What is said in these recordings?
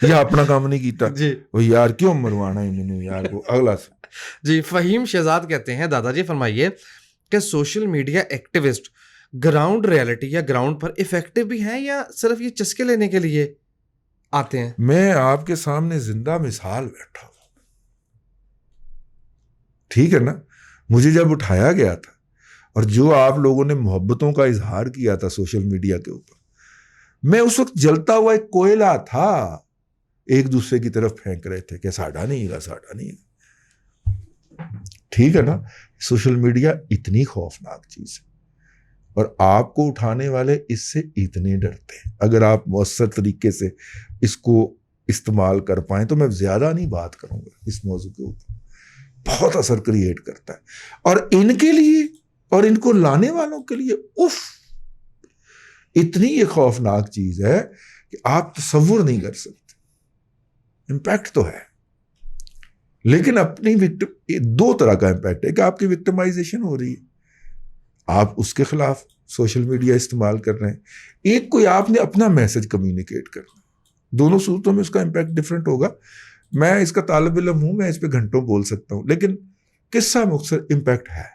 یا اپنا کام نہیں کیتا جی وہ یار کیوں مروانا ہے مینوں یار کو اگلا جی فہیم شہزاد کہتے ہیں دادا جی فرمائیے کہ social media activist ground reality یا گراؤنڈ پر افیکٹو بھی ہیں یا صرف یہ چسکے لینے کے لیے آتے ہیں؟ میں آپ کے سامنے زندہ مثال بیٹھا ہوں، ٹھیک ہے نا. مجھے جب اٹھایا گیا تھا اور جو آپ لوگوں نے محبتوں کا اظہار کیا تھا سوشل میڈیا کے اوپر، میں اس وقت جلتا ہوا ایک کوئلہ تھا، ایک دوسرے کی طرف پھینک رہے تھے کہ ساڈا نہیں گا ساڈا نہیں گا، ٹھیک ہے نا. سوشل میڈیا اتنی خوفناک چیز ہے اور آپ کو اٹھانے والے اس سے اتنے ڈرتے ہیں. اگر آپ مؤثر طریقے سے اس کو استعمال کر پائیں تو میں زیادہ نہیں بات کروں گا اس موضوع کے اوپر، بہت اثر کریٹ کرتا ہے. اور ان کے لیے اور ان کو لانے والوں کے لیے اتنی یہ خوفناک چیز ہے کہ آپ تصور نہیں کر سکتے. امپیکٹ تو ہے لیکن اپنی دو طرح کا امپیکٹ ہے کہ آپ کی وکٹمائزیشن ہو رہی ہے، آپ اس کے خلاف سوشل میڈیا استعمال کر رہے ہیں، ایک کوئی آپ نے اپنا میسج کمیونیکیٹ کرنا. دونوں صورتوں میں اس کا امپیکٹ ڈفرینٹ ہوگا. میں اس کا طالب علم ہوں، میں اس پہ گھنٹوں بول سکتا ہوں، لیکن قصہ مختصر امپیکٹ ہے.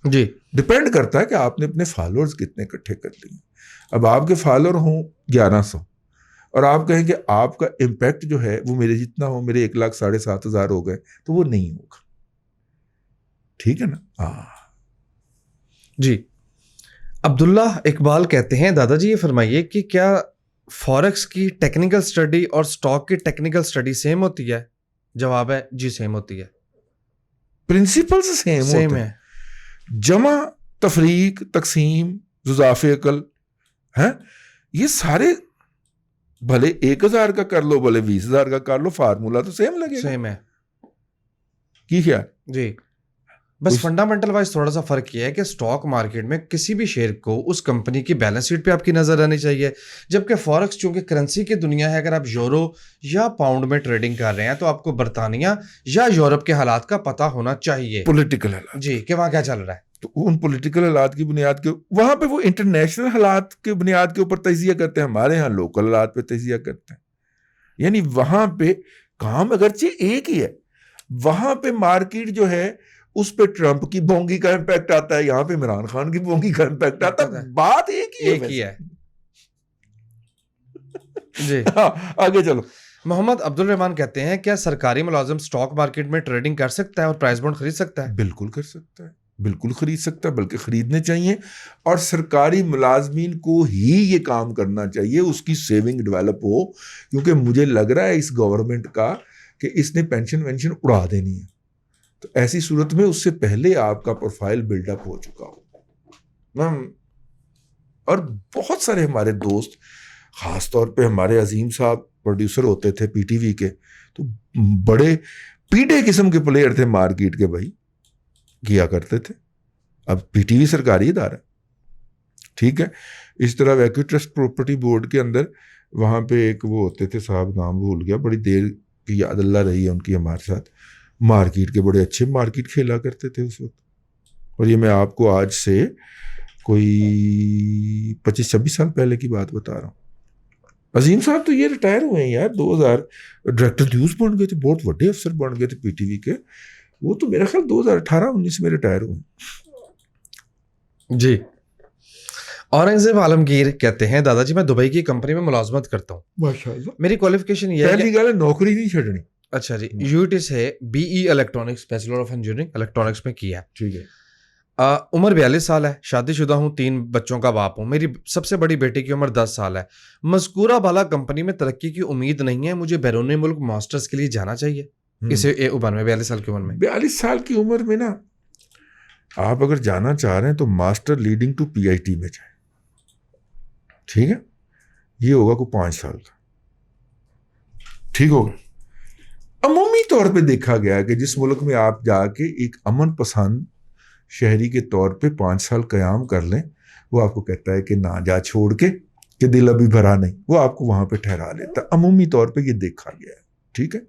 جی ڈپینڈ کرتا ہے کہ آپ نے اپنے فالوورز کتنے اکٹھے کر لیے. اب آپ کے فالوور ہوں 1100 اور آپ کہیں کہ آپ کا امپیکٹ جو ہے وہ میرے جتنا ہو، میرے 1,07,500 ہو گئے، تو وہ نہیں ہوگا. ٹھیک ہے نا. جی عبداللہ اقبال کہتے ہیں دادا جی یہ فرمائیے کہ کیا فوریکس کی ٹیکنیکل سٹڈی اور سٹاک کی ٹیکنیکل سٹڈی سیم ہوتی ہے؟ جواب ہے جی سیم ہوتی ہے. پرنسپلز سیم ہے. جمع، تفریق، تقسیم، جزاف عقل ہیں، یہ سارے بھلے 1,000 کا کر لو بھلے 20,000 کا کر لو، فارمولا تو سیم لگے گا. سیم ہے کی خیال؟ جی بس فنڈامنٹل وائز تھوڑا سا فرق یہ ہے کہ سٹاک مارکیٹ میں کسی بھی شیئر کو اس کمپنی کی بیلنس شیٹ پہ آپ کی نظر آنی چاہیے، جبکہ فوریکس چونکہ کرنسی کی دنیا ہے، اگر آپ یورو یا پاؤنڈ میں ٹریڈنگ کر رہے ہیں تو آپ کو برطانیہ یا یورپ کے حالات کا پتہ ہونا چاہیے. پولیٹیکل حالات، جی کہ وہاں کیا چل رہا ہے. تو ان پولیٹیکل حالات کی بنیاد کے وہاں پہ وہ انٹرنیشنل حالات کی بنیاد کے اوپر تجزیہ کرتے ہیں، ہمارے ہاں لوکل حالات پہ تجزیہ کرتے ہیں. یعنی وہاں پہ کام اگرچہ ایک ہی ہے، وہاں پہ مارکیٹ جو ہے اس پہ ٹرمپ کی بونگی کا امپیکٹ آتا ہے، یہاں پہ عمران خان کی بونگی کا امپیکٹ آتا ہے، بات ایک ہی ہے. جی آگے چلو. محمد عبد الرحمان کہتے ہیں کیا سرکاری ملازم سٹاک مارکیٹ میں ٹریڈنگ کر سکتا ہے اور پرائز بانڈ خرید سکتا ہے؟ بالکل کر سکتا ہے، بالکل خرید سکتا ہے، بلکہ خریدنے چاہیے. اور سرکاری ملازمین کو ہی یہ کام کرنا چاہیے، اس کی سیونگ ڈیولپ ہو، کیونکہ مجھے لگ رہا ہے اس گورنمنٹ کا کہ اس نے پینشن وینشن اڑا دینی ہے. تو ایسی صورت میں اس سے پہلے آپ کا پروفائل بلڈ اپ ہو چکا ہو. اور بہت سارے ہمارے دوست، خاص طور پہ ہمارے عظیم صاحب پروڈیوسر ہوتے تھے پی ٹی وی کے، تو بڑے پیڑے قسم کے پلیئر تھے مارکیٹ کے، بھائی کیا کرتے تھے. اب پی ٹی وی سرکاری ادارہ، ٹھیک ہے. اس طرح ویکیو ٹرسٹ پراپرٹی بورڈ کے اندر وہاں پہ ایک وہ ہوتے تھے، صاحب نام بھول گیا، بڑی دیر کی یاد اللہ رہی ہے ان کی ہمارے ساتھ، مارکیٹ کے بڑے اچھے مارکیٹ کھیلا کرتے تھے اس وقت. اور یہ میں آپ کو آج سے کوئی 25-26 سال پہلے کی بات بتا رہا ہوں. عظیم صاحب تو یہ ریٹائر ہوئے ہیں یار، 2000 ڈائریکٹر نیوز بن گئے تھے، بہت بڑے افسر بن گئے تھے پی ٹی وی کے. وہ تو میرا خیال 2018-19 میں ریٹائر ہوئے. جی اورنگزیب عالمگیر کہتے ہیں دادا جی میں دبئی کی کمپنی میں ملازمت کرتا ہوں، ماشاءاللہ. میری کوالیفیکیشن یہ ہے پہلی گل ہے نوکری نہیں چھڈنی. اچھا جی یو ٹی سے B E electronics bachelor of engineering electronics میں کیا ہے. ٹھیک ہے. عمر 42 سال ہے، شادی شدہ ہوں، 3 بچوں کا باپ ہوں. میری سب سے بڑی بیٹی کی عمر 10 سال ہے. مذکورہ بالا کمپنی میں ترقی کی امید نہیں ہے، مجھے بیرون ملک ماسٹرز کے لیے جانا چاہیے اسے عمر میں 42 سال کی عمر میں. 42 سال کی عمر میں نا آپ اگر جانا چاہ رہے ہیں تو master leading to P I T میں جائیں، ٹھیک ہے. یہ ہوگا کوئی 5 سال کا، ٹھیک ہوگا. عمومی طور پہ دیکھا گیا کہ جس ملک میں آپ جا کے ایک امن پسند شہری کے طور پہ 5 سال قیام کر لیں، وہ آپ کو کہتا ہے کہ نہ جا چھوڑ کے، کہ دل ابھی بھرا نہیں، وہ آپ کو وہاں پہ ٹھہرا لیتا. عمومی طور پہ یہ دیکھا گیا ہے، ٹھیک ہے.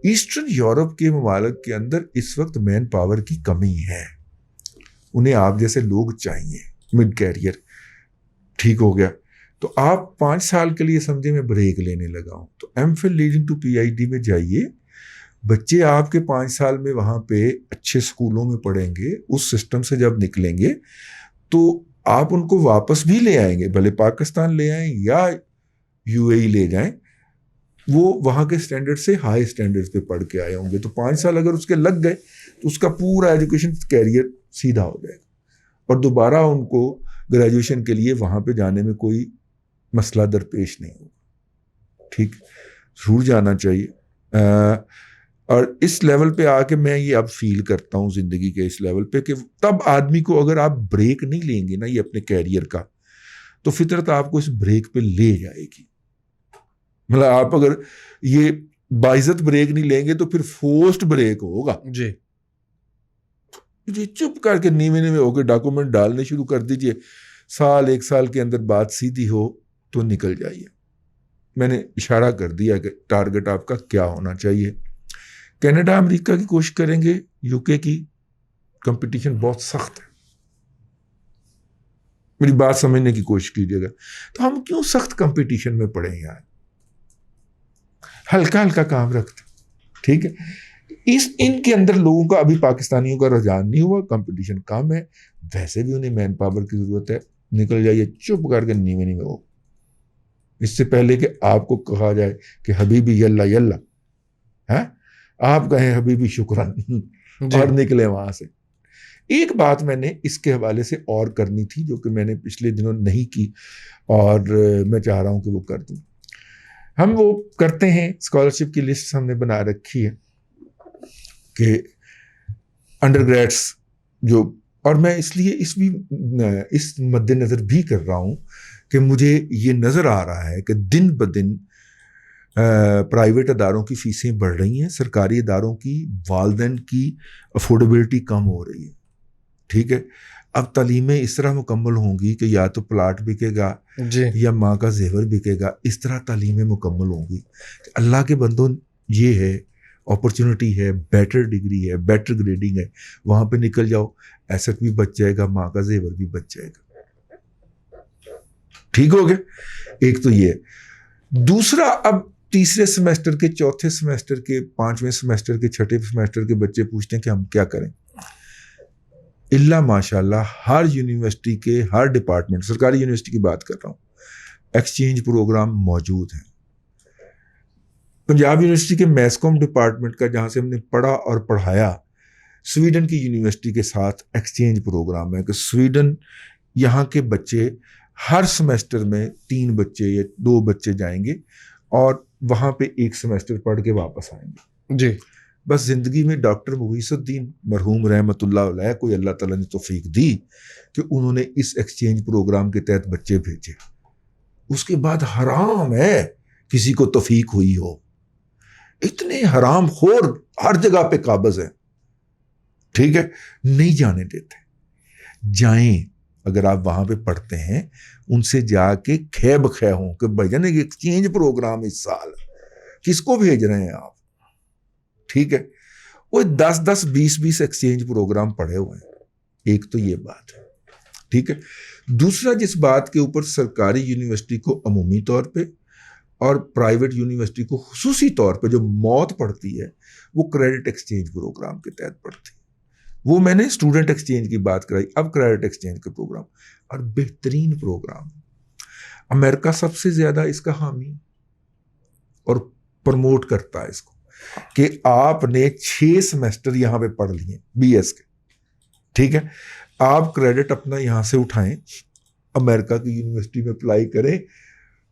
ایسٹرن یورپ کے ممالک کے اندر اس وقت مین پاور کی کمی ہے، انہیں آپ جیسے لوگ چاہیے، مڈ کیریئر، ٹھیک ہو گیا. تو آپ 5 سال کے لیے سمجھے میں بریک لینے لگا ہوں. تو M Phil leading to P H D میں جائیے. بچے آپ کے 5 سال میں وہاں پہ اچھے اسکولوں میں پڑھیں گے. اس سسٹم سے جب نکلیں گے تو آپ ان کو واپس بھی لے آئیں گے, بھلے پاکستان لے آئیں یا یو اے ای لے جائیں, وہ وہاں کے اسٹینڈرڈ سے ہائی اسٹینڈرڈ پہ پڑھ کے آئے ہوں گے. تو 5 سال اگر اس کے لگ گئے تو اس کا پورا ایجوکیشن کیریئر سیدھا ہو جائے گا, اور دوبارہ ان کو گریجویشن کے لیے وہاں پہ جانے میں کوئی مسئلہ درپیش نہیں ہوگا. ٹھیک, ضرور جانا چاہیے. اور اس لیول پہ آ کے میں یہ اب فیل کرتا ہوں زندگی کے اس لیول پہ کہ تب آدمی کو اگر آپ بریک نہیں لیں گے نا یہ اپنے کیریئر کا, تو فطرت آپ کو اس بریک پہ لے جائے گی. مطلب آپ اگر یہ باعزت بریک نہیں لیں گے تو پھر فورسڈ بریک ہوگا. جی چپ کر کے نیوے ہو کے ڈاکومنٹ ڈالنے شروع کر دیجئے, 1 سال کے اندر بات سیدھی ہو تو نکل جائیے. میں نے اشارہ کر دیا کہ ٹارگٹ آپ کا کیا ہونا چاہیے. کینیڈا امریکہ کی کوشش کریں گے, یو کے کی کمپٹیشن بہت سخت ہے, میری بات سمجھنے کی کوشش کیجیے گا. تو ہم کیوں سخت کمپٹیشن میں پڑے ہیں, ہلکا ہلکا کام رکھتے. ٹھیک ہے, ان کے اندر لوگوں کا ابھی پاکستانیوں کا رجحان نہیں ہوا, کمپٹیشن کم ہے, ویسے بھی انہیں مین پاور کی ضرورت ہے. نکل جائیے چپ کر کے نیوے ہو, اس سے پہلے کہ آپ کو کہا جائے کہ حبیبی یلا یلا, آپ کہیں حبیبی شکران اور نکلے وہاں سے. ایک بات میں نے اس کے حوالے سے اور کرنی تھی جو کہ میں نے پچھلے دنوں نہیں کی, اور میں چاہ رہا ہوں کہ وہ کر دوں. ہم وہ کرتے ہیں, اسکالرشپ کی لسٹ ہم نے بنا رکھی ہے کہ انڈر گریڈس جو, اور میں اس لیے اس مد نظر بھی کر رہا ہوں کہ مجھے یہ نظر آ رہا ہے کہ دن بدن پرائیویٹ اداروں کی فیسیں بڑھ رہی ہیں, سرکاری اداروں کی والدین کی افورڈیبلٹی کم ہو رہی ہے. ٹھیک ہے, اب تعلیمیں اس طرح مکمل ہوں گی کہ یا تو پلاٹ بکے گا یا ماں کا زیور بکے گا, اس طرح تعلیمیں مکمل ہوں گی. اللہ کے بندوں, یہ ہے اپرچونٹی ہے, بیٹر ڈگری ہے, بیٹر گریڈنگ ہے, وہاں پہ نکل جاؤ, ایسٹ بھی بچ جائے گا, ماں کا زیور بھی بچ جائے گا. ٹھیک ہو گیا, ایک تو یہ. دوسرا, اب تیسرے سمیسٹر کے, چوتھے سمیسٹر کے, 5ویں سمیسٹر کے, 6ٹھے سمیسٹر کے بچے پوچھتے ہیں کہ ہم کیا کریں. اللہ ماشاء اللہ ہر یونیورسٹی کے ہر ڈپارٹمنٹ, سرکاری یونیورسٹی کی بات کر رہا ہوں, ایکسچینج پروگرام موجود ہیں. پنجاب یونیورسٹی کے میس کام ڈپارٹمنٹ کا, جہاں سے ہم نے پڑھا اور پڑھایا, سویڈن کی یونیورسٹی کے ساتھ ایکسچینج پروگرام ہے کہ سویڈن یہاں کے بچے ہر سمیسٹر میں 3 بچے یا 2 بچے جائیں گے اور وہاں پہ 1 سمیسٹر پڑھ کے واپس آئیں گے. جی, بس زندگی میں ڈاکٹر مغیث الدین مرحوم رحمۃ اللہ علیہ کو اللہ تعالیٰ نے توفیق دی کہ انہوں نے اس ایکسچینج پروگرام کے تحت بچے بھیجے. اس کے بعد حرام ہے کسی کو توفیق ہوئی ہو, اتنے حرام خور ہر جگہ پہ قابض ہیں. ٹھیک ہے, نہیں جانے دیتے. جائیں, اگر آپ وہاں پہ پڑھتے ہیں ان سے جا کے کھے بکھے ہوں کہ بھائی جان ایکسچینج پروگرام اس سال کس کو بھیج رہے ہیں آپ. ٹھیک ہے, وہ 10 20 ایکسچینج پروگرام پڑھے ہوئے ہیں. ایک تو یہ بات ہے. ٹھیک ہے, دوسرا جس بات کے اوپر سرکاری یونیورسٹی کو عمومی طور پہ اور پرائیویٹ یونیورسٹی کو خصوصی طور پہ جو موت پڑتی ہے وہ کریڈٹ ایکسچینج پروگرام کے تحت پڑتی ہے. وہ میں نے اسٹوڈنٹ ایکسچینج کی بات کرائی, اب کریڈٹ ایکسچینج کا پروگرام, اور بہترین پروگرام. امریکہ سب سے زیادہ اس کا حامی اور پروموٹ کرتا ہے اس کو کہ آپ نے 6 سمیسٹر یہاں پہ پڑھ لیے بی ایس کے. ٹھیک ہے, آپ کریڈٹ اپنا یہاں سے اٹھائیں, امریکہ کی یونیورسٹی میں اپلائی کریں,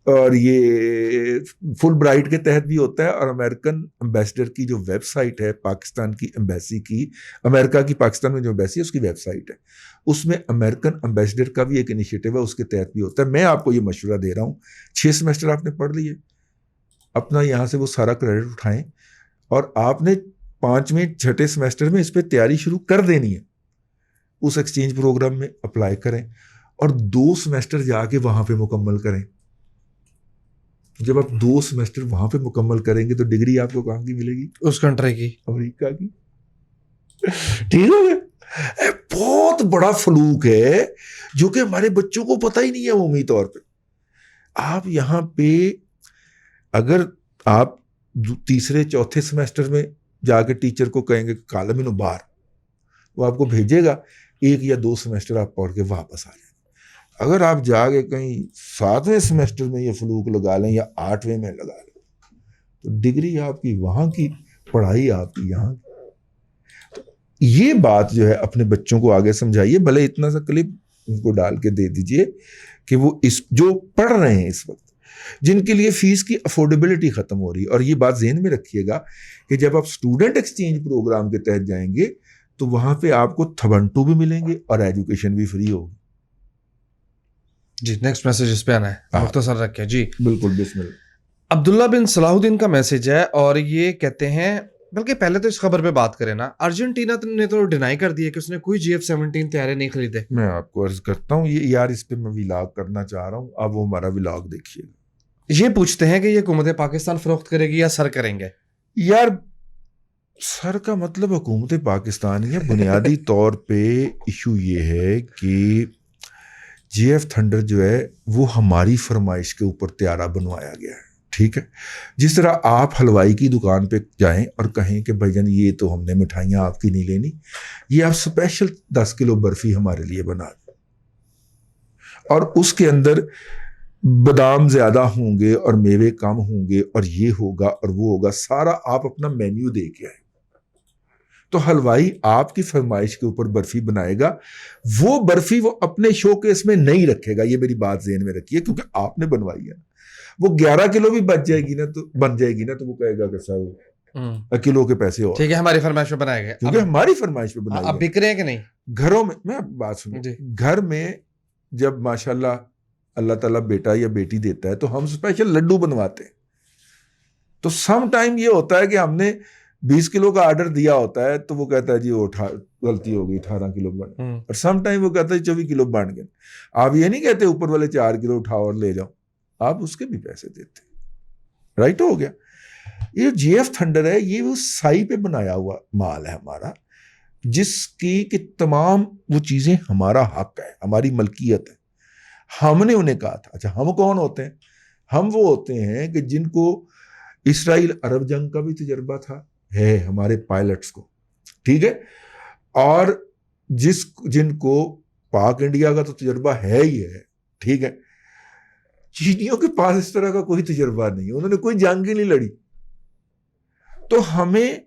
اور یہ فل برائٹ کے تحت بھی ہوتا ہے. اور امریکن امبیسڈر کی جو ویب سائٹ ہے پاکستان کی ایمبیسی کی, امریکہ کی پاکستان میں جو ایمبیسی ہے اس کی ویب سائٹ ہے, اس میں امریکن امبیسڈر کا بھی ایک انیشیٹو ہے, اس کے تحت بھی ہوتا ہے. میں آپ کو یہ مشورہ دے رہا ہوں, 6 سمیسٹر آپ نے پڑھ لیے, اپنا یہاں سے وہ سارا کریڈٹ اٹھائیں, اور آپ نے 5ویں 6ٹھے سمیسٹر میں اس پہ تیاری شروع کر دینی ہے. اس ایکسچینج پروگرام میں اپلائی کریں اور 2 سمیسٹر جا کے وہاں پہ مکمل کریں. جب آپ 2 سمیسٹر وہاں پہ مکمل کریں گے تو ڈگری آپ کو کہاں کی ملے گی؟ اس کنٹری کی, امریکہ کی. ٹھیک ہے, بہت بڑا فلوک ہے جو کہ ہمارے بچوں کو پتہ ہی نہیں ہے عمومی طور پہ. آپ یہاں پہ اگر آپ تیسرے چوتھے سیمسٹر میں جا کے ٹیچر کو کہیں گے کالم انو باہر، وہ آپ کو بھیجے گا، 1 یا 2 سیمسٹر آپ پڑھ کے واپس آ جائیں. اگر آپ جا کے کہیں 7ویں سیمسٹر میں یہ فلوک لگا لیں یا 8ویں میں لگا لیں تو ڈگری آپ کی وہاں کی، پڑھائی آپ کی یہاں کی. تو یہ بات جو ہے اپنے بچوں کو آگے سمجھائیے، بھلے اتنا سا کلپ ان کو ڈال کے دے دیجئے کہ وہ اس جو پڑھ رہے ہیں اس وقت، جن کے لیے فیس کی افورڈیبلٹی ختم ہو رہی ہے. اور یہ بات ذہن میں رکھیے گا کہ جب آپ اسٹوڈنٹ ایکسچینج پروگرام کے تحت جائیں گے تو وہاں پہ آپ کو تھبنٹو بھی ملیں گے اور ایجوکیشن بھی فری ہوگی. جی نیکسٹ میسج اس پہ آنا ہے، مختصر رکھیں. جی بالکل، بسم اللہ. عبداللہ بن صلاح الدین کا میسج ہے اور یہ کہتے ہیں، بلکہ پہلے تو اس خبر پہ بات کریں نا، ارجنٹینا نے تو ڈینائی کر دیا کہ اس نے کوئی GF-17 طیارے نہیں خریدے. میں آپ کو عرض کرتا ہوں یہ یار اس پہ میں ولاگ کرنا چاہ رہا ہوں، اب وہ ہمارا ولاگ دیکھیے گا. یہ پوچھتے ہیں کہ یہ حکومت پاکستان فروخت کرے گی یا سر کریں گے. یار سر کا مطلب حکومت پاکستان ہے. بنیادی طور پہ ایشو یہ ہے کہ GF تھنڈر جو ہے وہ ہماری فرمائش کے اوپر طیارہ بنوایا گیا ہے. ٹھیک ہے، جس طرح آپ حلوائی کی دکان پہ جائیں اور کہیں کہ بھائی جان یہ تو ہم نے مٹھائیاں آپ کی نہیں لینی، یہ آپ اسپیشل 10 کلو برفی ہمارے لیے بنا دیں اور اس کے اندر بادام زیادہ ہوں گے اور میوے کم ہوں گے اور یہ ہوگا اور وہ ہوگا، سارا آپ اپنا مینیو دے کے آئیں. تو حلوائی آپ کی فرمائش کے اوپر برفی بنائے گا، وہ برفی وہ اپنے شو کیس میں نہیں رکھے گا. یہ میری بات ذہن میں رکھیے، کیونکہ آپ نے بنوائی ہے. وہ 11 کلو بھی بن جائے گی نا تو وہ کہے گا کہ سر کلو کے پیسے اور ٹھیک ہے ہماری فرمائش پہ بنائے گئے، کیونکہ ہماری فرمائش پہ بنائی اب بک رہے ہیں کہ نہیں. گھروں میں بات سنیں، گھر میں جب ماشاءاللہ اللہ تعالیٰ بیٹا یا بیٹی دیتا ہے تو ہم اسپیشل لڈو بنواتے ہیں. تو سم ٹائم یہ ہوتا ہے کہ ہم نے 20 کلو کا آرڈر دیا ہوتا ہے تو وہ کہتا ہے جی وہ غلطی ہو گئی 18 کلو بن، اور سم ٹائم وہ کہتا ہے 24 کلو بن گئے. آپ یہ نہیں کہتے اوپر والے 4 کلو اٹھاؤ اور لے جاؤ، آپ اس کے بھی پیسے دیتے. رائٹ ہو گیا. یہ GF تھنڈر ہے، یہ وہ سائی پہ بنایا ہوا مال ہے ہمارا، جس کی کہ تمام وہ چیزیں ہمارا حق ہے، ہماری ملکیت ہے. ہم نے انہیں کہا تھا. اچھا ہم کون ہوتے ہیں؟ ہم وہ ہوتے ہیں کہ جن کو اسرائیل عرب جنگ کا بھی تجربہ تھا، ہے ہمارے پائلٹس کو. ٹھیک ہے، اور جن کو پاک انڈیا کا تو تجربہ ہے ہی ہے. ٹھیک ہے، چینیوں کے پاس اس طرح کا کوئی تجربہ نہیں ہے، انہوں نے کوئی جنگ ہی نہیں لڑی. تو ہمیں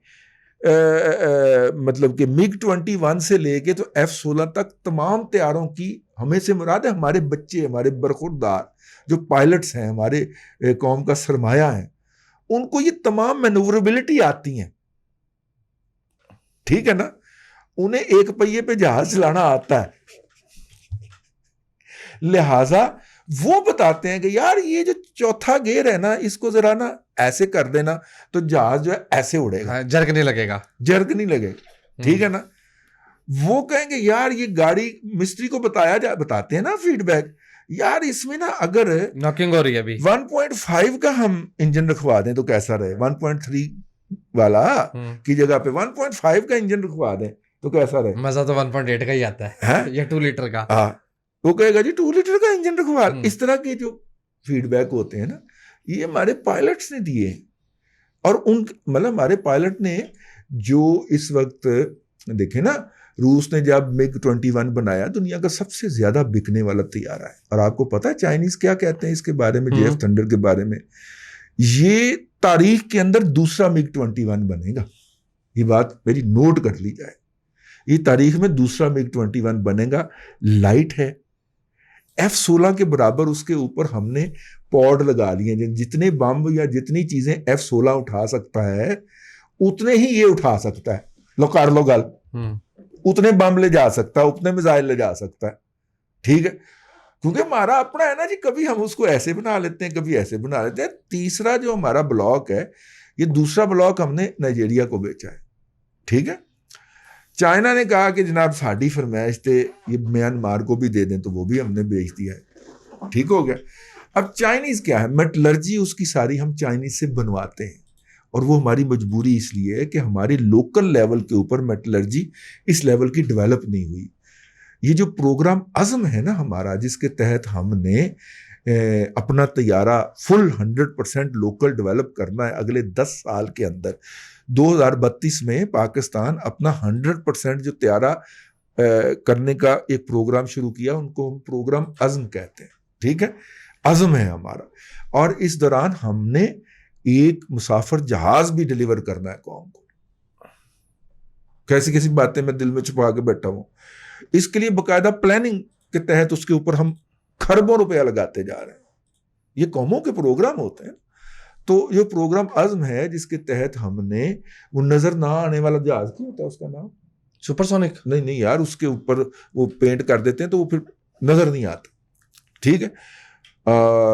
مطلب کہ MiG-21 سے لے کے تو F-16 تک تمام طیاروں کی، ہمیں سے مراد ہے ہمارے بچے، ہمارے برخوردار جو پائلٹس ہیں، ہمارے قوم کا سرمایہ ہیں، ان کو یہ تمام مینوربلٹی آتی ہیں. ٹھیک ہے نا، انہیں ایک پہیے پہ جہاز چلانا آتا ہے. لہذا وہ بتاتے ہیں کہ یار یہ جو چوتھا گیئر ہے نا اس کو ذرا نا ایسے کر دینا تو جہاز جو ہے ایسے اڑے گا، جرگ نہیں لگے گا. ٹھیک ہے نا. وہ کہیں گے یار یہ گاڑی مستری کو بتاتے ہیں نا فیڈ بیک، یار اس میں نا اگر ناکنگ ہو رہی ہے ابھی 1.5 کا ہم انجن رکھوا دیں تو کیسا رہے، 1.3 والا کی جگہ پہ 1.5 کا انجن رکھوا دیں تو کیسا رہے. مزہ تو 1.8 کا ہی آتا ہے یا 2 لیٹر کا. وہ کہے گا جی 2 لیٹر کا انجن رکھوا. اس طرح کے جو فیڈ بیک ہوتے ہیں نا یہ ہمارے پائلٹس نے دیے ہیں. اور مطلب ہمارے پائلٹ نے جو اس وقت دیکھیں نا، روس نے جب MiG-21 بنایا دنیا کا سب سے زیادہ بکنے والا طیارہ ہے. اور آپ کو پتا ہے چائنیز کیا کہتے ہیں اس کے بارے میں، GF تھنڈر کے بارے میں، یہ تاریخ کے اندر دوسرا MiG-21 بنے گا. یہ بات میری نوٹ کر لی جائے، یہ تاریخ میں دوسرا MiG-21 بنے گا. لائٹ ہے، F-16 کے برابر اس کے اوپر ہم نے پوڈ لگا لیے ہیں. جتنے بم یا جتنی چیزیں F-16 اٹھا سکتا ہے اتنے ہی یہ اٹھا سکتا ہے. لو کر لو گل، اتنے بم لے جا سکتا ہے، اتنے میزائل لے جا سکتا ہے. ٹھیک ہے، کیونکہ ہمارا اپنا ہے نا جی، کبھی ہم اس کو ایسے بنا لیتے ہیں کبھی ایسے بنا لیتے ہیں. تیسرا جو ہمارا بلاک ہے، یہ دوسرا بلاک ہم نے نائجیریا کو بیچا ہے. ٹھیک ہے، چائنا نے کہا کہ جناب ساڑی فرمائش تھے یہ میانمار کو بھی دے دیں تو وہ بھی ہم نے بیچ دیا ہے. ٹھیک ہو گیا. اب چائنیز کیا ہے، میٹلرجی اس کی ساری ہم چائنیز سے بنواتے ہیں، اور وہ ہماری مجبوری اس لیے ہے کہ ہمارے لوکل لیول کے اوپر میٹلرجی اس لیول کی ڈیولپ نہیں ہوئی. یہ جو پروگرام عزم ہے نا ہمارا، جس کے تحت ہم نے اپنا طیارہ فل 100% لوکل ڈیولپ کرنا ہے اگلے 10 سال کے اندر. 2032 میں پاکستان اپنا 100% جو طیارہ کرنے کا ایک پروگرام شروع کیا, ان کو ہم پروگرام عزم کہتے ہیں. ٹھیک ہے, عزم ہے ہمارا. اور اس دوران ہم نے ایک مسافر جہاز بھی ڈیلیور کرنا ہے قوم کو. کیسی باتیں میں دل میں چھپا کے بیٹھا ہوں. اس کے لیے باقاعدہ پلاننگ کے تحت اس کے اوپر ہم کھربوں روپیہ لگاتے جا رہے ہیں. یہ قوموں کے پروگرام ہوتے ہیں. تو یہ پروگرام عزم ہے جس کے تحت ہم نے وہ نظر نہ آنے والا جہاز کیا ہوتا ہے اس کا نام, سپر سونک. نہیں یار, اس کے اوپر وہ پینٹ کر دیتے ہیں تو وہ پھر نظر نہیں آتا. ٹھیک ہے,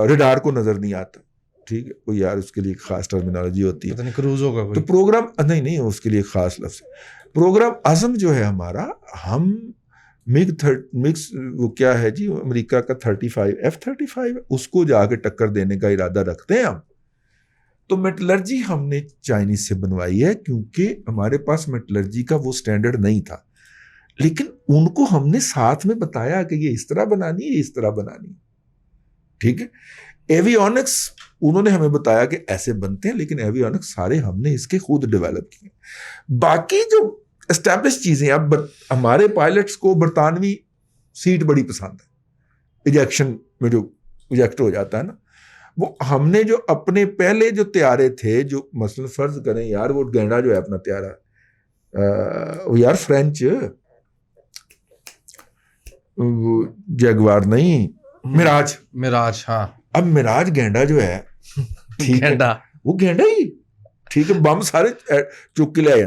ریڈار کو نظر نہیں آتا. ٹھیک ہے, وہ یار اس کے لیے خاص ٹرمینالوجی ہوتی ہے, کروز ہوگا کوئی. تو پروگرام نہیں اس کے لیے خاص لفظ. پروگرام عزم جو ہے ہمارا, ہم مکس وہ کیا ہے جی, امریکہ کا 35 F-35 اس کو جا کے ٹکر دینے کا ارادہ رکھتے ہیں ہم. تو میٹلرجی ہم نے چائنیز سے بنوائی ہے کیونکہ ہمارے پاس میٹلرجی کا وہ سٹینڈرڈ نہیں تھا, لیکن ان کو ہم نے ساتھ میں بتایا کہ یہ اس طرح بنانی ہے, یہ اس طرح بنانی ہے. ٹھیک ہے, ایویونکس انہوں نے ہمیں بتایا کہ ایسے بنتے ہیں, لیکن ایویونکس سارے ہم نے اس کے خود ڈیولپ کیے. باقی جو اسٹیبلش چیزیں, اب ہمارے پائلٹس کو برطانوی سیٹ بڑی پسند ہے, ایجیکشن میں جو ایجیکٹ ہو جاتا ہے نا, وہ ہم نے جو اپنے پہلے جو طیارے تھے, جو مثلا فرض کریں یار وہ گینڈا جو ہے اپنا طیارہ, وہ یار فرینچ جیگوار نہیں, مراج. ہاں, اب مراج گینڈا جو ہے, ٹھیک ہے, وہ گینڈا ہی, ٹھیک ہے, بم سارے چک کے لے آئے,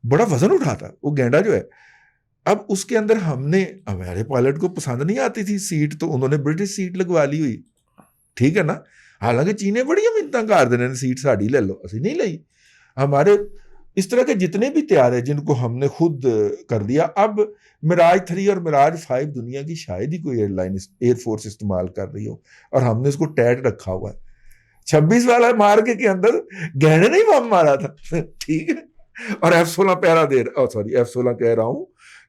بڑا وزن اٹھاتا وہ گینڈا جو ہے. اب اس کے اندر ہم نے, ہمارے پائلٹ کو پسند نہیں آتی تھی سیٹ, تو انہوں نے برٹش سیٹ لگوا لی ہوئی. ٹھیک ہے نا, حالانکہ چینے بڑی منتاں کر دے رہے سیٹ ساڑی لے لو, اسی نہیں لئی. ہمارے اس طرح کے جتنے بھی طیارے جن کو ہم نے خود کر دیا. اب مراج 3 اور مراج 5 دنیا کی شاید ہی کوئی ایئر فورس استعمال کر رہی ہو, اور ہم نے اس کو ٹیٹ رکھا ہوا ہے. 26 والا مارکے کے اندر گہنے نہیں بم مارا تھا. ٹھیک ہے, اور F-16 پیرا دے رہا, سوری F-16 کہہ رہا ہوں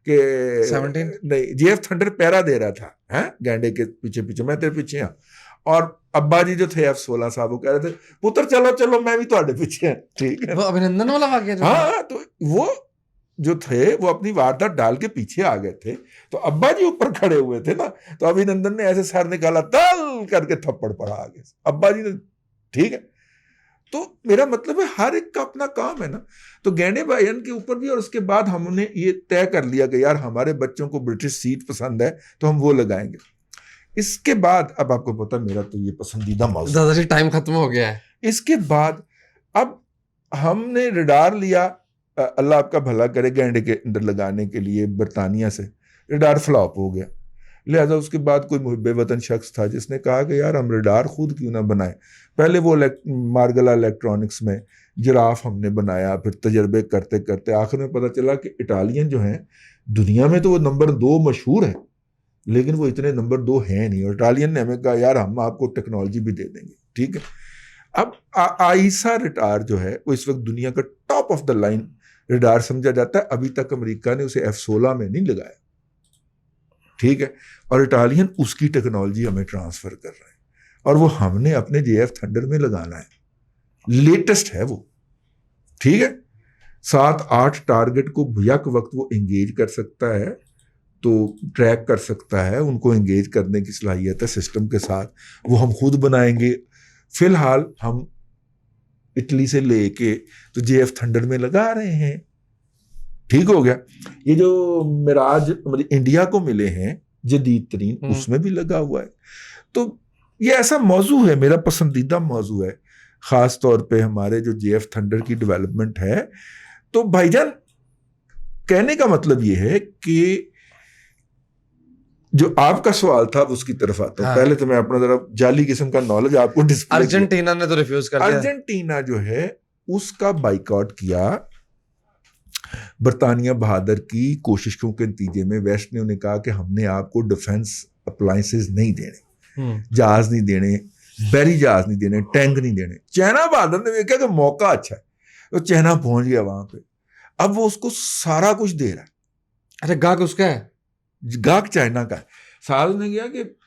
کہ 17 نہیں, JF تھنڈر پیرا دے رہا تھا گینڈے کے پیچھے, میں تیرے پیچھے ہوں. اور ابا جی جو تھے F-16 صاحب, وہ کہہ رہے تھے پتر چلو میں بھی تھوڑے پیچھے ہیں. ٹھیک ہے, وہ ابھینندن والا واقعہ. ہاں, تو وہ جو تھے وہ اپنی واردات ڈال کے پیچھے آ گئے تھے, تو ابا جی اوپر کھڑے ہوئے تھے نا, تو ابھینندن نے ایسے سر نکالا, تل کر کے تھپڑ پڑا آگے ابا جی نے. ٹھیک ہے, تو میرا مطلب ہے ہر ایک کا اپنا کام ہے نا. تو گینڈے بھائین کے اوپر بھی, اور اس کے بعد ہم نے یہ طے کر لیا کہ یار ہمارے بچوں کو برٹش سیٹ پسند ہے تو ہم وہ لگائیں گے. اس کے بعد اب آپ کو پتا میرا تو یہ پسندیدہ موضوع, دادا جی ٹائم ختم ہو گیا ہے. اس کے بعد اب ہم نے ریڈار لیا, اللہ آپ کا بھلا کرے, گینڈے کے اندر لگانے کے لیے برطانیہ سے. ریڈار فلاپ ہو گیا, لہذا اس کے بعد کوئی محب وطن شخص تھا جس نے کہا کہ یار ہم ریڈار خود کیوں نہ بنائیں. پہلے وہ مارگلا الیکٹرانکس میں جراف ہم نے بنایا, پھر تجربے کرتے کرتے آخر میں پتہ چلا کہ اٹالین جو ہیں دنیا میں تو وہ نمبر 2 مشہور ہیں, لیکن وہ اتنے نمبر 2 ہیں نہیں. اور اٹالین نے ہمیں کہا یار ہم آپ کو ٹیکنالوجی بھی دے دیں گے. ٹھیک ہے, اب آئیسا ریڈار جو ہے وہ اس وقت دنیا کا top of the line radar سمجھا جاتا ہے. ابھی تک امریکہ نے اسے F-16 میں نہیں لگایا. ٹھیک ہے, اور اٹالین اس کی ٹیکنالوجی ہمیں ٹرانسفر کر رہے ہیں, اور وہ ہم نے اپنے JF تھنڈر میں لگانا ہے. لیٹسٹ ہے وہ. ٹھیک ہے, 7-8 ٹارگٹ کو یک وقت وہ انگیج کر سکتا ہے, تو ٹریک کر سکتا ہے, ان کو انگیج کرنے کی صلاحیت ہے سسٹم کے ساتھ. وہ ہم خود بنائیں گے. فی الحال ہم اٹلی سے لے کے تو JF تھنڈر میں لگا رہے ہیں. ٹھیک ہو گیا. یہ جو مراج انڈیا کو ملے ہیں جدید ترین, اس میں بھی لگا ہوا ہے. تو یہ ایسا موضوع ہے, میرا پسندیدہ موضوع ہے, خاص طور پہ ہمارے جو JF تھنڈر کی ڈیولپمنٹ ہے. تو بھائی جان کہنے کا مطلب یہ ہے کہ جو آپ کا سوال تھا اس کی طرف آتا ہوں. پہلے تو میں اپنا ذرا جعلی قسم کا نالج آپ کو ڈسپلے. ارجنٹینا نے تو ریفیوز کر دیا. ارجنٹینا جو ہے اس کا بائیکاٹ کیا برطانیہ بہادر کی کوششوں کے نتیجے میں. ویسٹ نے انہیں کہا کہ ہم نے آپ کو ڈیفنس اپلائنسز نہیں دینے, جہاز نہیں دینے, بیری جہاز نہیں دینے, ٹینک نہیں دینے. چائنا بہادر نے دیکھا کہ موقع اچھا ہے, تو چائنا پہنچ گیا وہاں پہ. اب وہ اس کو سارا کچھ دے رہا ہے. اچھا, گاہک اس کا ہے, گاہک چائنا کا ہے. ਸਾਲ ਨੇ ਕਿਹਾ ਕਿ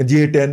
J-10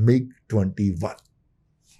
MiG-21।